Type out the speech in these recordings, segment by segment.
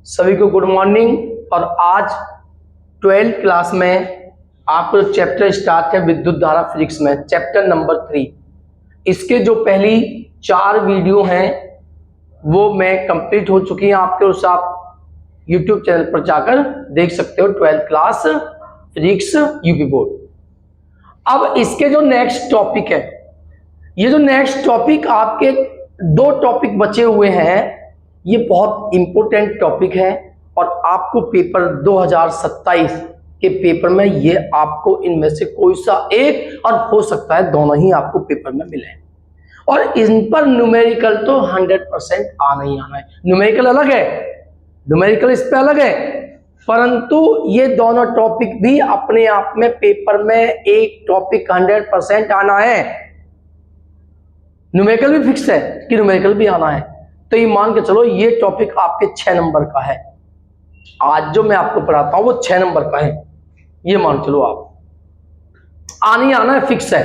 सभी को good morning. और आज 12th क्लास में आपको चैप्टर स्टार्ट है विद्युत धारा फिजिक्स में, चैप्टर नंबर 3। इसके जो पहली 4 वीडियो हैं वो मैं कंप्लीट हो चुकी हैं आपके, उस आप यूट्यूब चैनल पर जाकर देख सकते हो। 12th class physics UP board. अब इसके जो नेक्स्ट टॉपिक है, ये जो नेक्स्ट टॉपिक आपके 2 टॉपिक बचे हुए हैं, ये बहुत इंपॉर्टेंट टॉपिक है और आपको पेपर 2027 के पेपर में ये आपको इनमें से कोई सा एक और हो सकता है दोनों ही आपको पेपर में मिले। और इन पर न्यूमेरिकल तो 100% आना ही आना है। न्यूमेरिकल अलग है, न्यूमेरिकल इस पे अलग है, परंतु ये दोनों टॉपिक भी अपने आप में पेपर में एक टॉपिक 100% आना है। न्यूमेरिकल भी फिक्स है कि न्यूमेरिकल भी आना है, तो ये मान के चलो ये टॉपिक आपके 6 नंबर का है। आज जो मैं आपको पढ़ाता हूं वो 6 नंबर का है, ये मान चलो आप आना ही आना है, फिक्स है।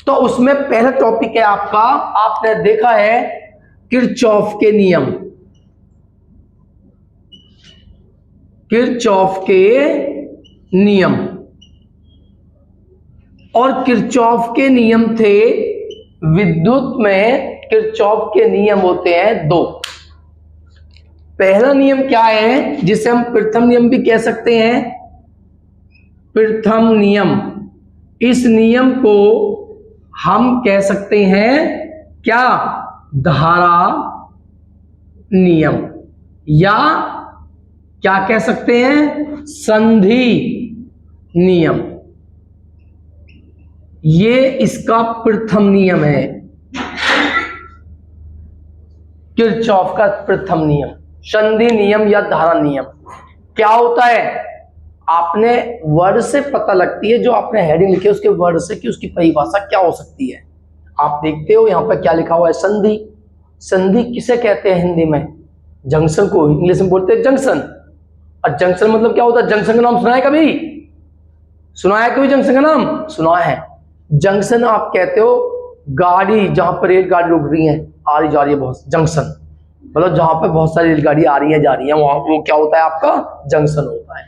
तो उसमें पहला टॉपिक है आपका, आपने देखा है किरचॉफ के नियम। किरचॉफ के नियम, और किरचॉफ के नियम थे विद्युत में। किरचॉफ के नियम होते हैं 2। पहला नियम क्या है, जिसे हम प्रथम नियम भी कह सकते हैं, प्रथम नियम। इस नियम को हम कह सकते हैं क्या, धारा नियम, या क्या कह सकते हैं, संधि नियम। ये इसका प्रथम नियम है, किरचॉफ का प्रथम नियम, संधि नियम या धारा नियम। क्या होता है, आपने वर्ड से पता लगती है, जो आपने हेडिंग लिखी है उसके वर्ड से कि उसकी परिभाषा क्या हो सकती है। आप देखते हो यहां पर क्या लिखा हुआ है, संधि। संधि किसे कहते हैं हिंदी में, जंक्शन को इंग्लिश में बोलते हैं जंक्शन। और जंक्शन मतलब क्या होता है, जंक्शन का नाम सुना है कभी, सुना है कभी जंक्शन का नाम, सुना है। जंक्शन आप कहते हो गाड़ी जहां पर रेलगाड़ी रुक रही है, आ रही जा रही है, बहुत जंक्शन मतलब जहां पर बहुत सारी रेलगाड़ी आ रही है जा रही है, वहां वो क्या होता है आपका, जंक्शन होता है।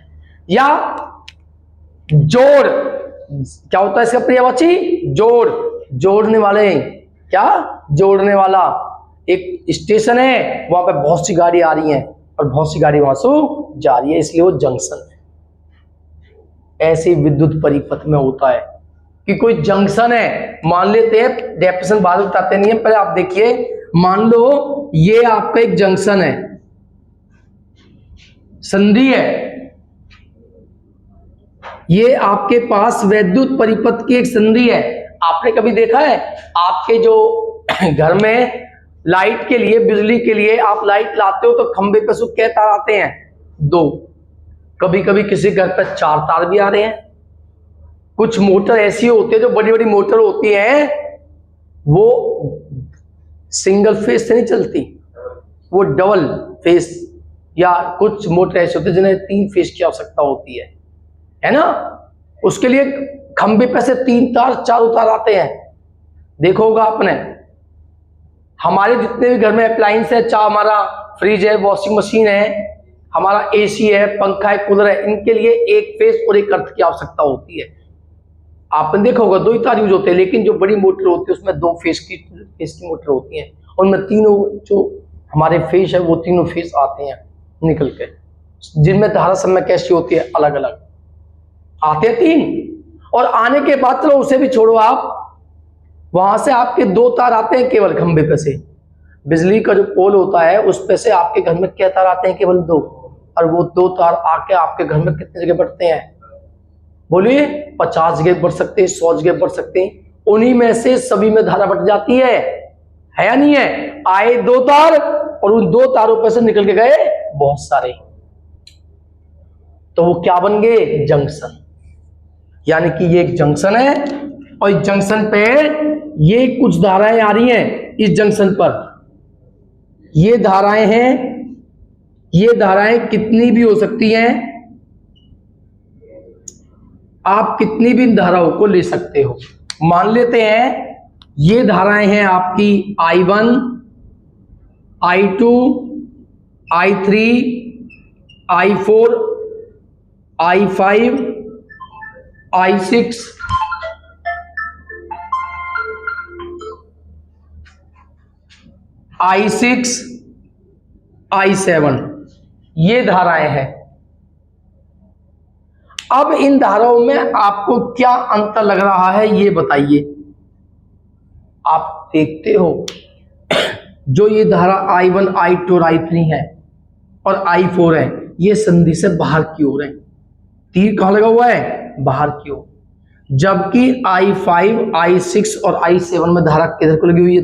या जोड़, क्या होता है इसका पर्यायवाची, जोड़, जोड़ने वाले, क्या, जोड़ने वाला। एक स्टेशन है, वहां पर बहुत सी गाड़ी आ रही है और बहुत सी गाड़ी वहां से जा रही है, इसलिए वो जंक्शन है। ऐसे विद्युत परिपथ में होता है कि कोई जंक्शन है, मान लेते हैं, डेफिनेशन बाद में बताते नहीं है, पहले आप देखिए। मान लो ये आपका एक जंक्शन है, संधि है, ये आपके पास विद्युत परिपथ की एक संधि है। आपने कभी देखा है, आपके जो घर में लाइट के लिए, बिजली के लिए आप लाइट लाते हो तो खंबे पे से क्या तार आते हैं, 2। कभी कभी किसी घर पर 4 तार भी आ रहे हैं। कुछ मोटर ऐसी होती है, जो बड़ी बड़ी मोटर होती है, वो सिंगल फेस से नहीं चलती, वो डबल फेस, या कुछ मोटर ऐसे होते हैं जिन्हें 3 फेस की आवश्यकता होती है ना। उसके लिए खंबे पे से 3 तार 4 तार आते हैं, देखो होगा आपने। हमारे जितने भी घर में अप्लायंस है, चाहे हमारा फ्रिज है, वॉशिंग मशीन है, हमारा एसी है, पंखा है, कूलर है, इनके लिए एक फेस और एक अर्थ की आवश्यकता होती है। आपने देखा होगा 2 ही तार यूज होते हैं, लेकिन जो बड़ी मोटर होती है उसमें 2 फेस की मोटर होती है, उनमें तीनों जो हमारे फेस है वो तीनों फेस आते हैं निकल के, जिनमें धारा समय कैसी होती है, अलग अलग आते हैं 3। और आने के बाद चलो उसे भी छोड़ो, आप वहां से आपके 2 तार आते हैं केवल खंबे पे से। बिजली का जो पोल होता है उस पे से आपके घर में क्या तार आते हैं, केवल 2। और वो 2 तार आके आपके घर में कितने जगह बढ़ते हैं, बोलिए, 50 जगह बढ़ सकते हैं, 100 जगह बढ़ सकते हैं। उन्हीं में से सभी में धारा बढ़ जाती है या नहीं है। आए 2 तार और उन 2 तारों पर से निकल के गए बहुत सारे, तो वो क्या बन गए, जंक्शन। यानी कि ये एक जंक्शन है और इस जंक्शन पे ये कुछ धाराएं आ रही हैं, इस जंक्शन पर ये धाराएं हैं। ये धाराएं कितनी भी हो सकती हैं, आप कितनी भी धाराओं को ले सकते हो। मान लेते हैं ये धाराएं हैं आपकी I1, I2, I3 I4, I5, I6, I6, I7 ये धाराएं हैं। अब इन धाराओं में आपको क्या अंतर लग रहा है ये बताइए। आप देखते हो जो ये धारा I1, I2 और I3 है और I4 है, ये संधि से बाहर की ओर है। तीर कहां लगा हुआ है? बाहर की ओर। जबकि I5, I6 और I7 में धारा किधर को लगी हुई है?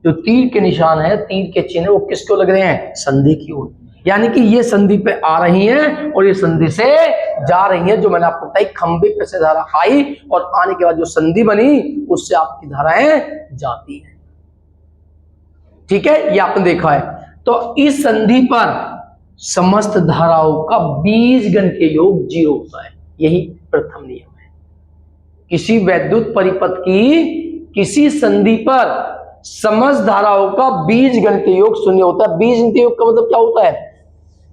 जो तीर के निशान है, तीर के चिन्ह, वो किसको लग रहे हैं? संधि की ओर। यानी कि ये संधि पे आ रही हैं और ये संधि से जा रही हैं। जो मैंने आपको बताई, खंभे पे से धारा आई और आने के बाद जो संधि बनी उससे आपकी धाराएं जाती हैं। ठीक है, ये आपने देखा है। तो इस संधि पर समस्त धाराओं का बीजगणितीय योग 0 होता है। यही प्रथम नियम है। किसी वैद्युत परिपथ की किसी संधि पर समस्त धाराओं का बीजगणितीय योग 0 होता है। बीजगणितीय योग का मतलब क्या होता है?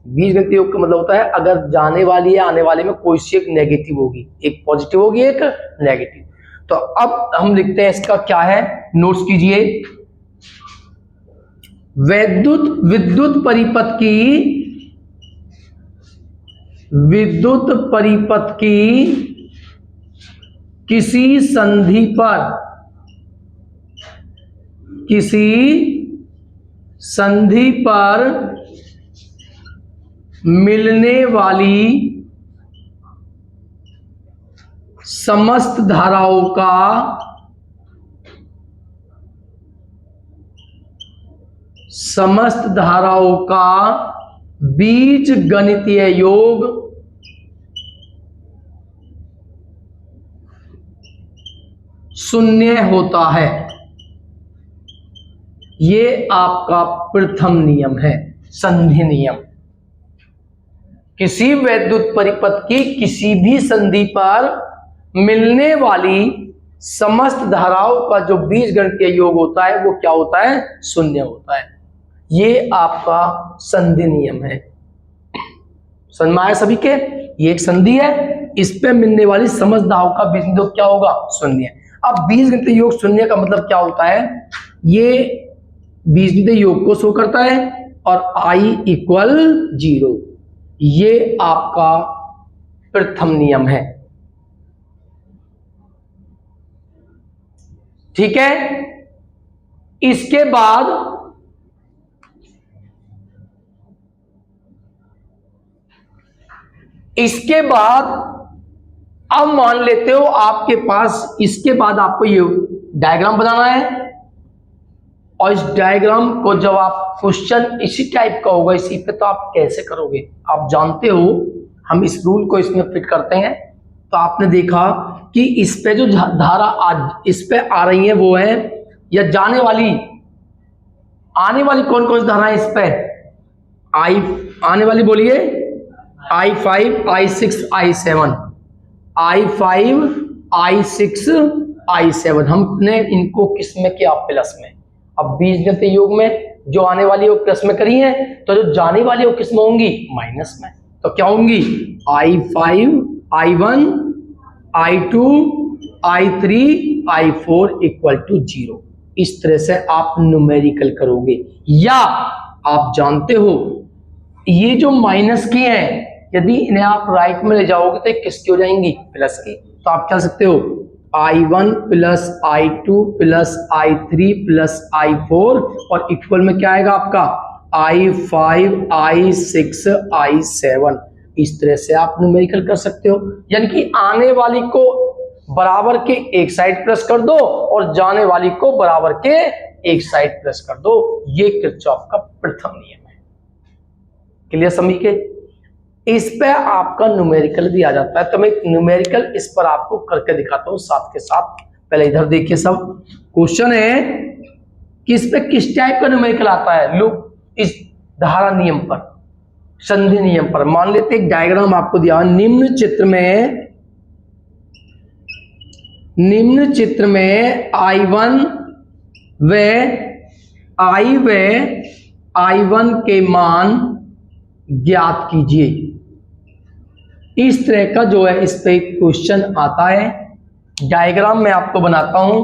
बीजगणितीय योग का मतलब होता है अगर जाने वाली या आने वाले में कोई सी एक नेगेटिव होगी, एक पॉजिटिव होगी, एक नेगेटिव। तो अब हम लिखते हैं इसका क्या है, नोट्स कीजिए। विद्युत परिपथ की किसी संधि पर मिलने वाली समस्त धाराओं का बीजगणितीय योग 0 होता है। ये आपका प्रथम नियम है, संधि नियम। किसी वैद्युत परिपथ की किसी भी संधि पर मिलने वाली समस्त धाराओं का जो बीजगणितीय योग होता है वो क्या होता है? 0 होता है। ये आपका संधि नियम है। समझ में आया सभी के? ये एक संधि है, इस पे मिलने वाली समस्त धाराओं का बीजगणितीय योग क्या होगा? 0। अब बीजगणितीय योग 0 का मतलब क्या होता है? ये बीजगणितीय योग को शो करता है और I = 0। ये आपका प्रथम नियम है। ठीक है, इसके बाद अब मान लेते हो आपके पास, इसके बाद आपको ये डायग्राम बनाना है और इस डायग्राम को जब आप क्वेश्चन इसी टाइप का होगा, इसी पे, तो आप कैसे करोगे? आप जानते हो हम इस रूल को इसमें फिट करते हैं। तो आपने देखा कि इस पे जो धारा आज इस पे आ रही है वो है, या आने वाली कौन कौन सी धारा है इस पे? आने वाली बोलिए, I5, I6, I7, I5, I6, I7। हमने इनको किस में किया? प्लस में। अब बीजगणितीय योग में जो आने वाली वो प्लस में करी है, तो जो जाने वाली वो किस में होंगी? माइनस में। तो क्या होंगी? I5, I1, I2, I3, I4 = 0। इस तरह से आप न्यूमेरिकल करोगे। या आप जानते हो ये जो माइनस की हैं, यदि इन्हें आप राइट में ले जाओगे तो किसकी हो जाएंगी? प्लस की। तो आप क्या सकते हो? I1 + I2 + I3 + I4 और इक्वल में क्या आएगा आपका? I5, I6, I7। इस तरह से आप न्यूमेरिकल कर सकते हो। यानी कि आने वाली को बराबर के एक साइड प्लस कर दो और जाने वाली को बराबर के एक साइड प्लस कर दो। ये किरचॉफ का प्रथम नियम है। क्लियर सभी के? इस पे आपका न्यूमेरिकल भी आ जाता है। तो मैं न्यूमेरिकल इस पर आपको करके दिखाता हूं साथ के साथ। पहले इधर देखिए, सब क्वेश्चन है कि इस पे किस टाइप का न्यूमेरिकल आता है। लुक, इस धारा नियम पर, संधि नियम पर मान लेते एक डायग्राम आपको दिया। निम्न चित्र में I1 व I1 के मान ज्ञात कीजिए। इस तरह का जो है इस पे क्वेश्चन आता है। डायग्राम मैं आपको बनाता हूं,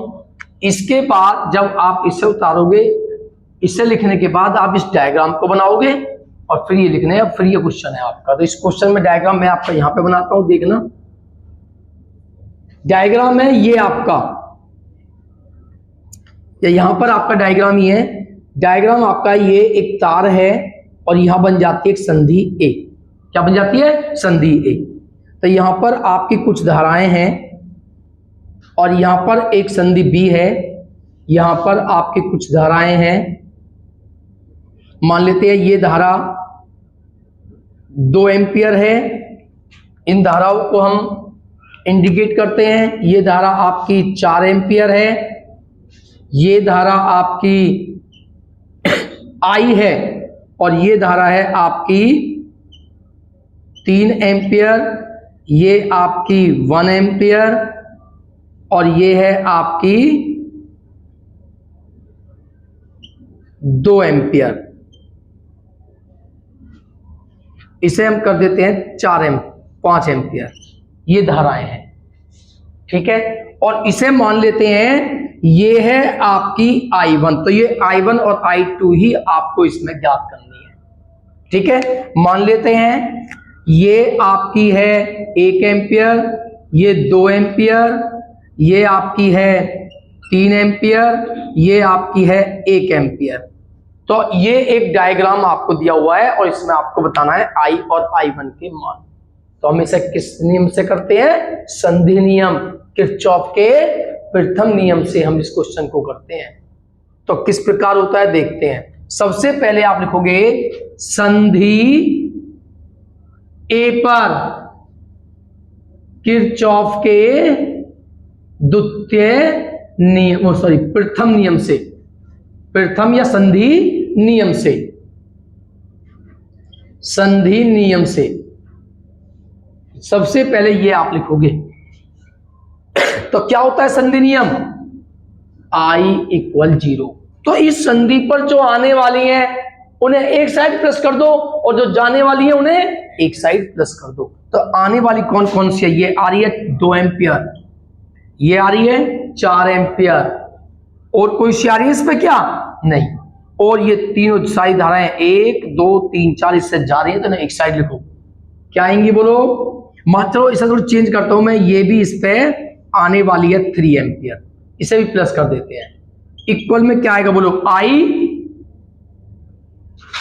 इसके बाद जब आप इसे उतारोगे, इसे लिखने के बाद आप इस डायग्राम को बनाओगे और फिर ये लिखने हैं, फिर ये क्वेश्चन है आपका। तो इस क्वेश्चन में डायग्राम मैं आपका यहां पे बनाता हूं, देखना। डायग्राम है ये आपका, या यहां पर आपका डायग्राम ये है। डायग्राम आपका ये एक तार है और यहां बन जाती है एक संधि ए। क्या बन जाती है? संधि ए। तो यहां पर आपकी कुछ धाराएं हैं और यहां पर एक संधि बी है, यहां पर आपकी कुछ धाराएं हैं। मान लेते हैं ये धारा 2 एम्पियर है। इन धाराओं को हम इंडिकेट करते हैं। ये धारा आपकी 4 एम्पियर है, ये धारा आपकी आई है और ये धारा है आपकी 3 एम्पियर, ये आपकी 1 एम्पियर और ये है आपकी 2 एम्पियर। इसे हम कर देते हैं 5 एम्पियर। ये धाराएं हैं, ठीक है। और इसे मान लेते हैं ये है आपकी I1। तो ये I1 और I2 ही आपको इसमें ज्ञात करनी है, ठीक है। मान लेते हैं ये आपकी है 1 एम्पियर, ये 2 एम्पियर, ये आपकी है 3 एम्पियर, ये आपकी है 1 एम्पियर। तो ये एक डायग्राम आपको दिया हुआ है और इसमें आपको बताना है I और I1 के मान। तो हम इसे किस नियम से करते हैं? संधि नियम, किरचॉफ के प्रथम नियम से हम इस क्वेश्चन को करते हैं। तो किस प्रकार होता है देखते हैं। सबसे पहले आप लिखोगे संधि ए पर किरचॉफ के द्वितीय नियम, प्रथम नियम से, प्रथम या संधि नियम से, संधि नियम से सबसे पहले ये आप लिखोगे। तो क्या होता है संधि नियम? I = 0। तो इस संधि पर जो आने वाली हैं उन्हें एक साइड प्लस कर दो और जो जाने वाली है उन्हें एक साइड प्लस कर दो। तो आने वाली कौन कौन सी है? ये आ रही है 2 एम्पियर, ये आ रही है 4 एम्पियर, और कोई सी आ रही है इस पे क्या? नहीं। और ये तीनों सारी धाराएं 1 2 3 4 इससे जा रही है, तो ना एक साइड लिखो। क्या आएंगी बोलो? चलो इसे थोड़ा चेंज करता हूं मैं, ये भी इस पे आने वाली है 3 एम्पियर, इसे भी प्लस कर देते हैं। इक्वल में क्या आएगा बोलो? I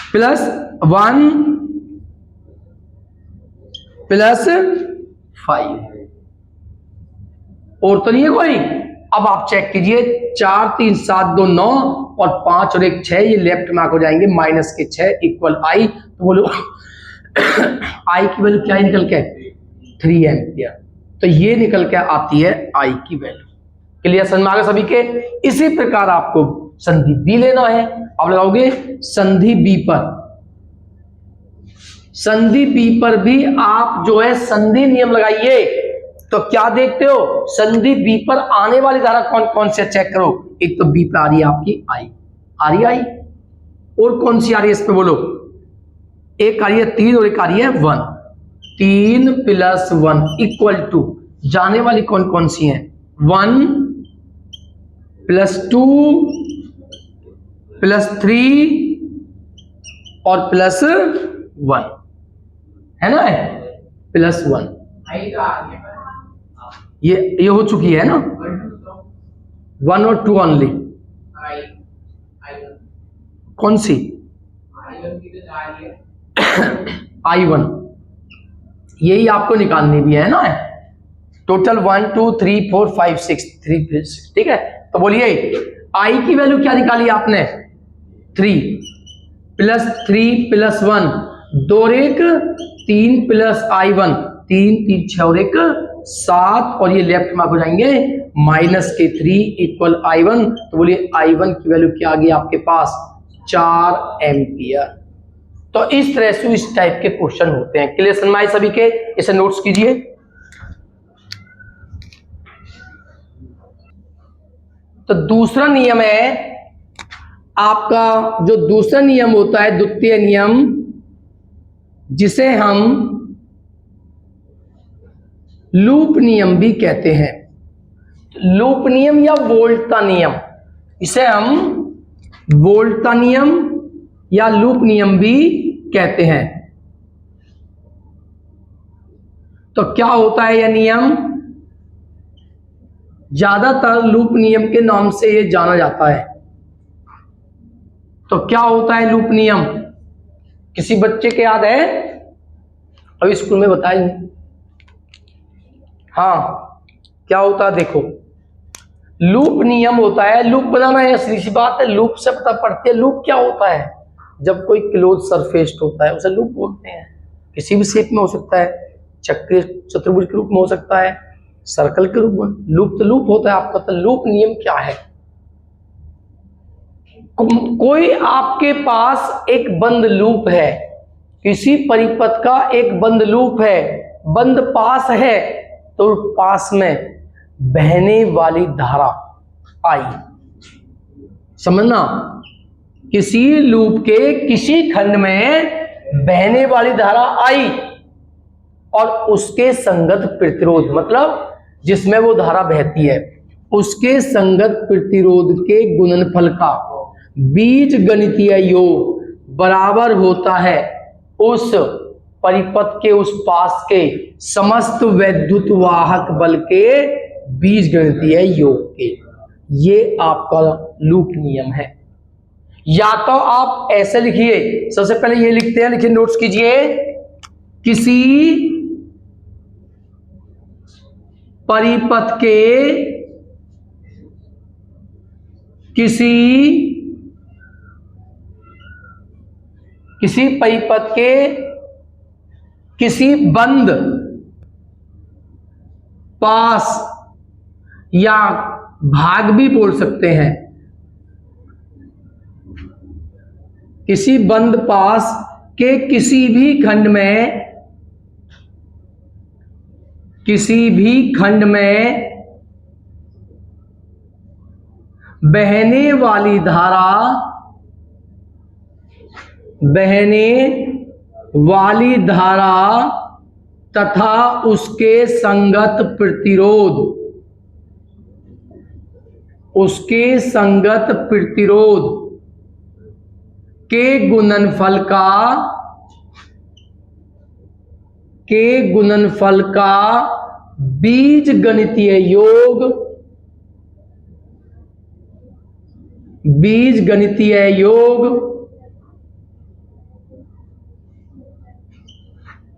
+ 1 + 5। और तो नहीं है कोई? अब आप चेक कीजिए, 4 3 7 2 9 और 5 और 1 6, ये लेफ्ट मार्क हो जाएंगे -6 = I। तो बोलो I की वैल्यू क्या निकल के? 3 एम्पियर। तो ये निकल के आती है I की वैल्यू। क्लियर समझ में आ गया सभी के? इसी प्रकार आपको संधि बी लेना है। अब लगाओगे संधि बी पर, संधि बी पर भी आप जो है संधि नियम लगाइए। तो क्या देखते हो? संधि बी पर आने वाली धारा कौन कौन से चेक करो। एक तो बी पर आ रही है आपकी I, आ रही है I, और कौन सी आ रही है इस पे बोलो? एक आ रही है 3 और एक आ रही है 1। 3 + 1 = जाने वाली कौन कौन सी हैं? 1 + 2 + 3 और +1 है ना, +1। ये हो चुकी है ना, 1 और 2 ओनली। कौन सी? I1, यही आपको निकालनी भी है ना। टोटल 1 2 3 4 5 6 3 6, ठीक है। तो बोलिए I की वैल्यू क्या निकाली आपने? 3 + 3 + 1 2 और 1 3 + I1 3 3 6 और 1 7, और ये लेफ्ट मार्क हो जाएंगे -3 = I1। तो बोलिए I1 की वैल्यू क्या आ गई आपके पास? 4 एम्पियर। तो इस तरह से इस टाइप के क्वेश्चन होते हैं। क्लियर समझ में आए सभी के? इसे नोट्स कीजिए। तो दूसरा नियम है आपका, जो दूसरा नियम होता है द्वितीय नियम, जिसे हम लूप नियम भी कहते हैं। लूप नियम या वोल्टा नियम, इसे हम वोल्टा नियम या लूप नियम भी कहते हैं। तो क्या होता है यह नियम? ज्यादातर लूप नियम के नाम से यह जाना जाता है। तो क्या होता है लूप नियम? किसी बच्चे के याद है? अभी स्कूल में बताएंगे। हाँ, क्या होता है देखो, लूप नियम होता है, लूप बनाना है, सीधी सी बात है, लूप से पता पड़ती है। लूप क्या होता है? जब कोई क्लोज सरफेस होता है उसे लूप बोलते हैं। किसी भी शेप में हो सकता है, चक्र चतुर्भुज के रूप में हो सकता है, सर्कल के रूप में। लूप तो लूप होता है आपका। तो लूप नियम क्या है? कोई आपके पास एक बंद लूप है, किसी परिपथ का एक बंद लूप है, बंद पास है, तो पास में बहने वाली धारा आई। समझना, किसी लूप के किसी खंड में बहने वाली धारा आई और उसके संगत प्रतिरोध, मतलब जिसमें वो धारा बहती है, उसके संगत प्रतिरोध के गुणनफल का बीज गणितीय योग बराबर होता है उस परिपथ के उस पास के समस्त वैद्युत वाहक बल के बीज गणितीय योग के। ये आपका लूप नियम है। या तो आप ऐसे लिखिए, सबसे पहले ये लिखते हैं, लिखिए, नोट्स कीजिए। किसी परिपथ के किसी परिपथ के किसी बंद पास, या भाग भी बोल सकते हैं, किसी बंद पास के किसी भी खंड में बहने वाली धारा तथा उसके संगत प्रतिरोध के गुणनफल का बीज गणितीय योग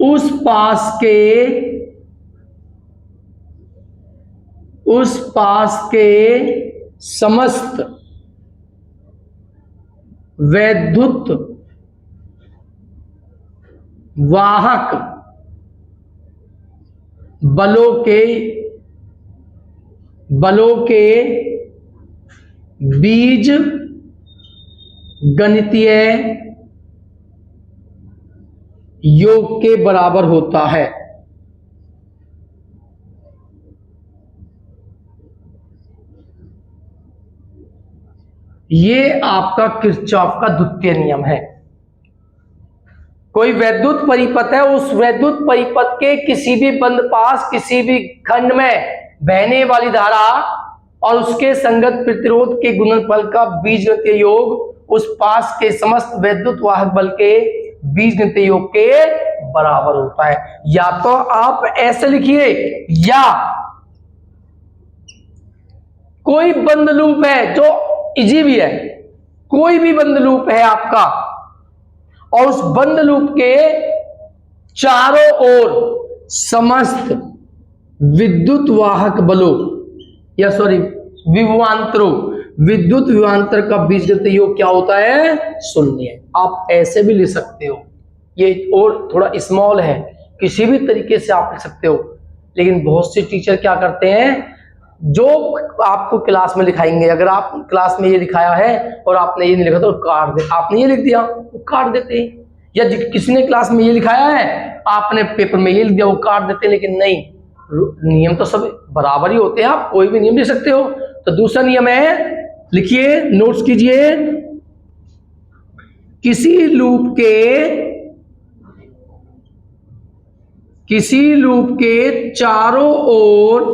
उस पास के समस्त वैद्युत वाहक बलों के बीज गणितीय योग के बराबर होता है। ये आपका किरचॉफ का द्वितीय नियम है। कोई वैद्युत परिपथ है, उस वैद्युत परिपथ के किसी भी बंद पास किसी भी खंड में बहने वाली धारा और उसके संगत प्रतिरोध के गुणनफल का बीजगणितीय योग उस पास के समस्त वैद्युत वाहक बल के बीजगणितीय योग के बराबर होता है। या तो आप ऐसे लिखिए, या कोई बंद लूप है जो इजी भी है, कोई भी बंद लूप है आपका और उस बंद लूप के चारों ओर समस्त विद्युत वाहक बलों या विद्युत विभवांतर का बीजगणितीय योग क्या होता है? 0। आप ऐसे भी लिख सकते हो, ये और थोड़ा स्मॉल है, किसी भी तरीके से आप लिख सकते हो। लेकिन बहुत से टीचर क्या करते हैं, जो आपको क्लास में लिखाएंगे, अगर आप क्लास में ये लिखाया है और आपने ये नहीं लिखा तो काट दे, आपने ये लिख दिया वो काट देते हैं, या किसी ने क्लास में ये लिखाया है आपने पेपर में ये लिख दिया वो काट देते हैं। लेकिन नहीं, नियम तो सब बराबर ही होते हैं, आप कोई भी नियम लिख सकते हो। तो दूसरा नियम है, लिखिए, नोट्स कीजिए। किसी लूप के किसी लूप के चारों ओर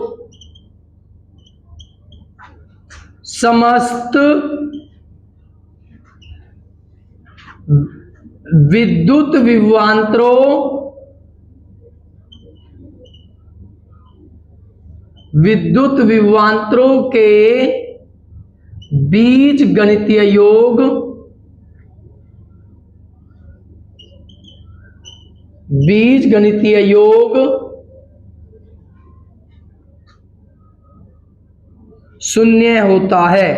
समस्त विद्युत विभवांतरों के बीजगणितीय योग शून्य होता है।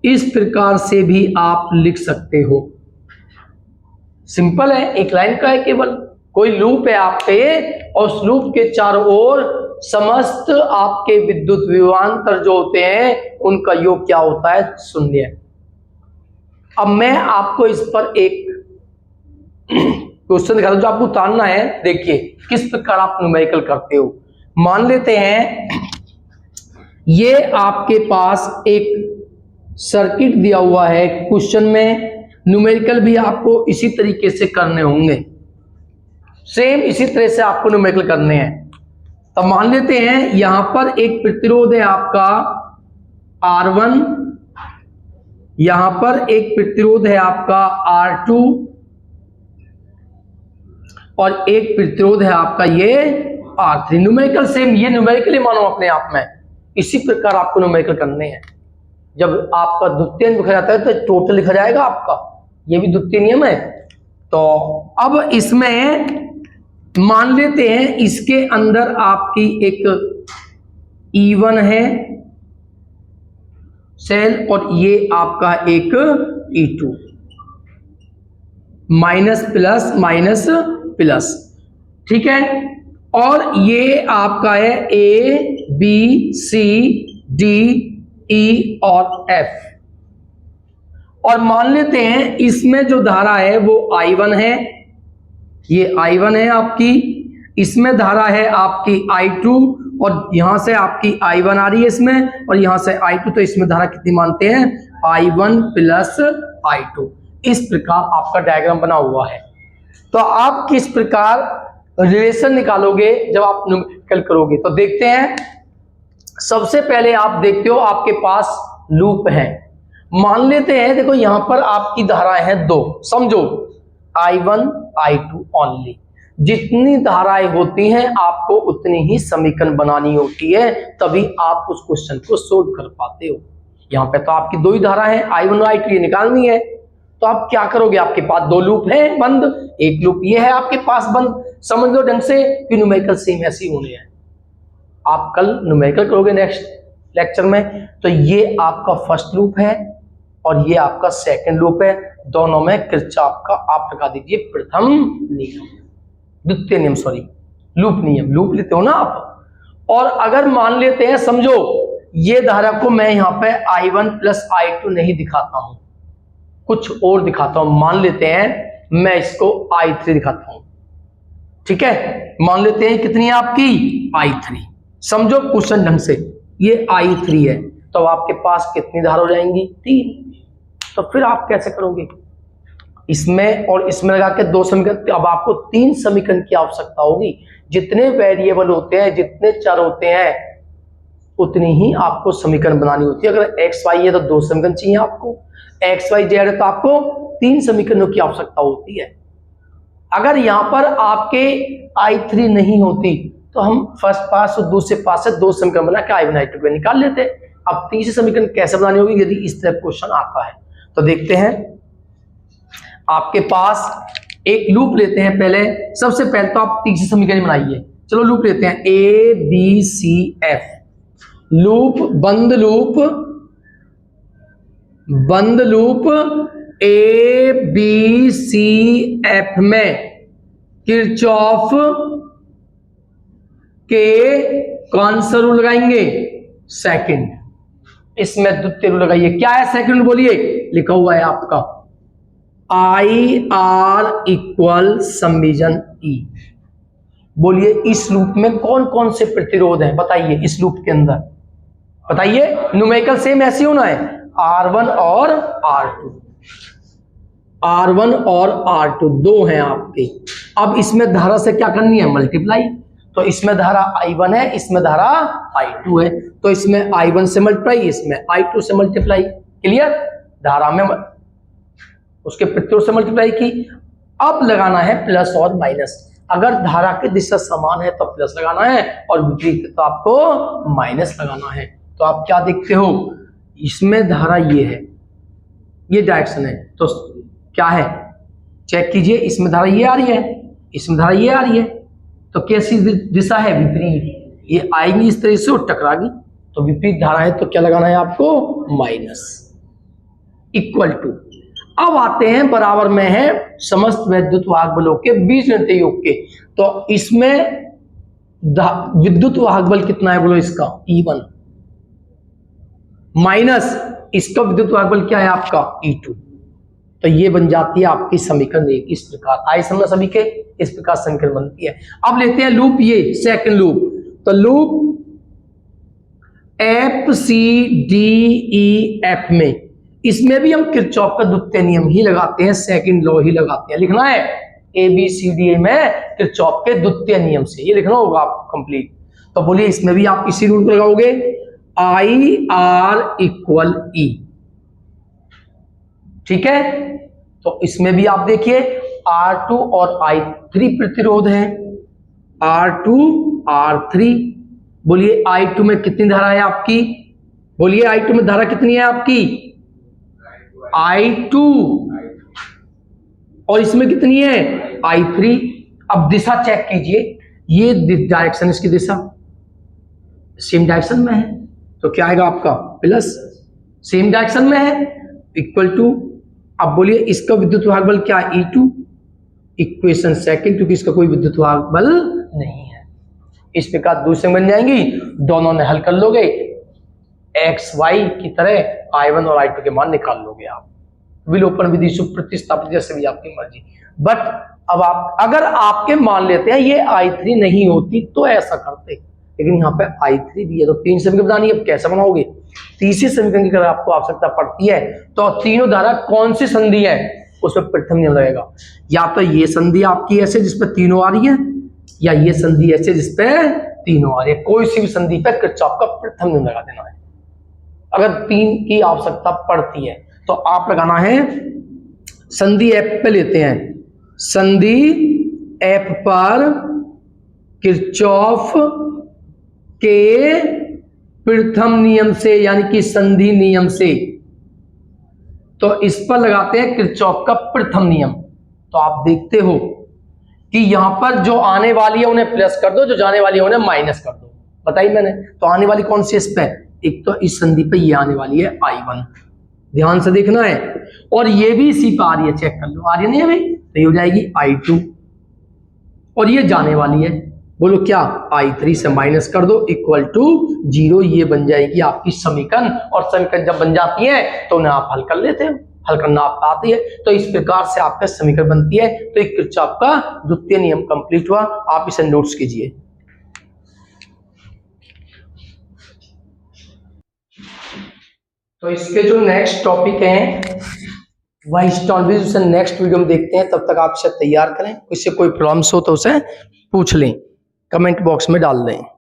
इस प्रकार से भी आप लिख सकते हो। सिंपल है, एक लाइन का है केवल। कोई लूप है आपके और उस लूप के चारों ओर समस्त आपके विद्युत विभवांतर जो होते हैं उनका योग क्या होता है? शून्य। अब मैं आपको इस पर एक क्वेश्चन दिखा दूं जो आपको उतारना है। देखिए किस प्रकार आप न्यूमेरिकल करते हो। मान लेते हैं ये आपके पास एक सर्किट दिया हुआ है, क्वेश्चन में न्यूमेरिकल भी आपको इसी तरीके से करने होंगे, सेम इसी तरह से आपको न्यूमेरिकल करने हैं। तब मान लेते हैं यहां पर एक प्रतिरोध है आपका R1, यहां पर एक प्रतिरोध है आपका R2 और एक प्रतिरोध है आपका ये R3। न्यूमेरिकल सेम, ये न्यूमेरिकली मानो अपने आप में। इसी प्रकार आपको न्यूमेरिकल करने हैं। जब आपका द्वितीय लिखा जाता है तो टोटल लिखा जाएगा आपका, ये भी द्वितीय नियम है। तो अब इसमें मान लेते हैं इसके अंदर आपकी एक E1 है सेल और ये आपका एक E2, minus plus minus plus, ठीक है। और ये आपका है A B C D E और F। और मान लेते हैं इसमें जो धारा है वो I1 है, ये I1 है आपकी, इसमें धारा है आपकी I2 और यहां से आपकी I1 आ रही है इसमें और यहां से I2, तो इसमें धारा कितनी मानते हैं? I1 plus I2। इस प्रकार आपका डायग्राम बना हुआ है। तो आप किस प्रकार रिलेशन निकालोगे जब आप न्यूमेरिकल करोगे? तो देखते हैं। सबसे पहले आप देखते हो आपके पास लूप है। मान लेते हैं देखो यहां पर आपकी धाराएं हैं दो, समझो I1 I2 ओनली। जितनी धाराएं होती हैं आपको उतनी ही समीकरण बनानी होती है, तभी आप उस क्वेश्चन को सोल्व कर पाते हो। यहां पे तो आपकी दो ही धारा है I1 और I2, ये निकालनी है। तो आप क्या करोगे? आपके पास दो लूप है बंद, एक लूप ये है आपके पास बंद। समझ लो ढंग से कि न्यूमेरिकल सेम ऐसे ही होने हैं। आप कल न्यूमेरिकल करोगे नेक्स्ट लेक्चर में, तो ये आपका फर्स्ट लूप है और ये आपका सेकंड लूप है। दोनों में किरचॉफ का आप लगा दीजिए प्रथम नियम, द्वितीय नियम, सॉरी लूप नियम, लूप लेते हो ना आप। और अगर मान लेते हैं, समझो ये धारा को मैं यहां पे I1 प्लस I2 नहीं दिखाता हूं, कुछ और दिखाता हूं। मान लेते हैं मैं इसको I3 दिखाता हूं, ठीक है। मान लेते हैं कितनी है आपकी? I3। समझो क्वेश्चन ढंग से, ये I3 है, तो आपके पास कितनी धारा हो जाएंगी? 3। तो फिर आप कैसे करोगे? इसमें और इसमें लगा के दो समीकरण, अब आपको 3 समीकरण की आवश्यकता होगी। जितने वेरिएबल होते हैं, जितने चर होते हैं, उतनी ही आपको समीकरण बनानी होती है। अगर एक्स वाई है तो 2 समीकरण चाहिए आपको, एक्स वाई जेड है तो आपको 3 समीकरणों की आवश्यकता होती है। अगर यहां पर आपके I3 नहीं होती तो हम फर्स्ट पास और दूसरे पास से 2 समीकरण बना के I1 I2 को निकाल लेते। अब तीसरे समीकरण कैसे बनानी होगी यदि इस तरह क्वेश्चन आता है? तो देखते हैं। आपके पास एक लूप लेते हैं पहले, सबसे पहले तो आप तीसरी समीकरण बनाइए। चलो लूप लेते हैं A B C F, loop बंद लूप, बंद loop A B C F में किरचॉफ के कौन सा रूल लगाएंगे? सेकंड। इसमें द्वितीय रूल लगाइए। क्या है सेकंड बोलिए? लिखा हुआ है आपका IR इक्वल समीजन E। बोलिए इस लूप में कौन कौन से प्रतिरोध हैं? बताइए इस लूप के अंदर, बताइए। न्यूमेरिकल सेम ऐसे होना है, R1 और R2। R1 और R2 दो हैं आपके। अब इसमें धारा से क्या करनी है, मल्टीप्लाई। तो इसमें धारा I1 है, इसमें धारा I2 है, तो इसमें I1 से मल्टीप्लाई, इसमें I2 से मल्टीप्लाई। क्लियर, धारा में उसके प्रत्युर से मल्टीप्लाई की। अब लगाना है प्लस और माइनस। अगर धारा की दिशा समान है तो प्लस लगाना है और विपरीत तो आपको माइनस लगाना है। तो आप क्या देखते हो, इसमें धारा ये है, ये डायरेक्शन है, तो क्या है चेक कीजिए, इसमें धारा ये आ रही है, इसमें धारा ये आ रही है, तो कैसी दिशा है, विपरीत। ये आएगी इस तरह से और टकराएगी, तो विपरीत धारा है, तो क्या लगाना है आपको, माइनस। इक्वल टू, अब आते हैं बराबर में है समस्त विद्युत वाहक बलों के बीजगणितीय योग के। तो इसमें विद्युत वाहक बल कितना है बोलो, इसका E1 माइनस इसका विद्युत वाहक बल क्या है आपका E2। तो ये बन जाती है आपकी समीकरण एक। इस प्रकार आई समझ सभी के, इस प्रकार समीकरण बनती है। अब लेते हैं लूप, ये सेकंड लूप। तो लूप FCDEF में, इसमें भी हम किरचॉफ का द्वितीय नियम ही लगाते हैं, सेकंड लॉ ही लगाते हैं। लिखना है ABCDE में किरचॉफ के द्वितीय नियम से, ये लिखना होगा आपको कंप्लीट। तो बोलिए इसमें भी आप इसी रूल को लगाओगे, IR इक्वल E। ठीक है, तो इसमें भी आप देखिए R2 और I3 प्रतिरोध है, R2 R3। बोलिए I2 में कितनी धारा है आपकी, बोलिए I2 में धारा कितनी है आपकी, I2, और इसमें कितनी है, I3। अब दिशा चेक कीजिए, ये डायरेक्शन, इसकी दिशा सेम डायरेक्शन में है, तो क्या आएगा आपका प्लस, सेम डायरेक्शन में है, इक्वल टू। अब बोलिए इसका विद्युत वाहक बल क्या है, E2। इक्वेशन सेकंड, क्योंकि इसका कोई विद्युत वाहक बल नहीं है। इस प्रकार दूसरे बन जाएंगी, दोनों ने हल कर लोगे, एक्स वाई की तरह I1 और I2 के मान निकाल लोगे आप, विलोपन विधि, सुप्रतिस्थापित, जैसे भी आपकी मर्जी। बट अब आप अगर आपके मान लेते हैं ये I3 नहीं होती तो ऐसा करते, लेकिन यहाँ पे I3 भी है, तो तीन समीकरण बनानी है। अब कैसे बनाओगे, तीसरे समीकरण की अगर आपको आवश्यकता पड़ती है तो तीनों धारा कौन सी संधि है उसमें प्रथम नियम लगेगा। या तो ये संधि आपकी ऐसे जिसपे तीनों आ रही है, या ये संधि ऐसे जिसपे तीनों आ रही है, कोई सी भी संधि पे किरचॉफ का प्रथम नियम लगा देना है। अगर तीन की आवश्यकता पड़ती है तो आप लगाना है, संधि F पे लेते हैं, संधि F पर किरचॉफ के प्रथम नियम से, यानी कि संधि नियम से, तो इस पर लगाते हैं किरचॉफ का प्रथम नियम। तो आप देखते हो कि यहां पर जो आने वाली है उन्हें प्लस कर दो, जो जाने वाली है उन्हें माइनस कर दो, बताइए मैंने। तो आने वाली कौन सी, इस पे, एक तो इस संधि पे ये आने वाली है I1, ध्यान से देखना है, और ये भी इसी पे आ रही है, चेक कर लो, आ रही है नहीं अभी, तो ये हो जाएगी I2, और ये जाने वाली है, बोलो क्या, I3 से माइनस कर दो, इक्वल टू 0। ये बन जाएगी आपकी समीकरण, और समीकरण जब बन जाती है तो उन्हें आप हल कर लेते हो, हल करना आप आती है। तो इस प्रकार से आपका समीकरण बनती है। तो एक किरचॉफ का द्वितीय नियम कंप्लीट हुआ, आप इसे नोट्स कीजिए। तो इसके जो नेक्स्ट टॉपिक हैं वह टॉपिक उसे नेक्स्ट वीडियो में देखते हैं। तब तक आप इसे तैयार करें, इससे कोई प्रॉब्लम्स हो तो उसे पूछ लें, कमेंट बॉक्स में डाल दें।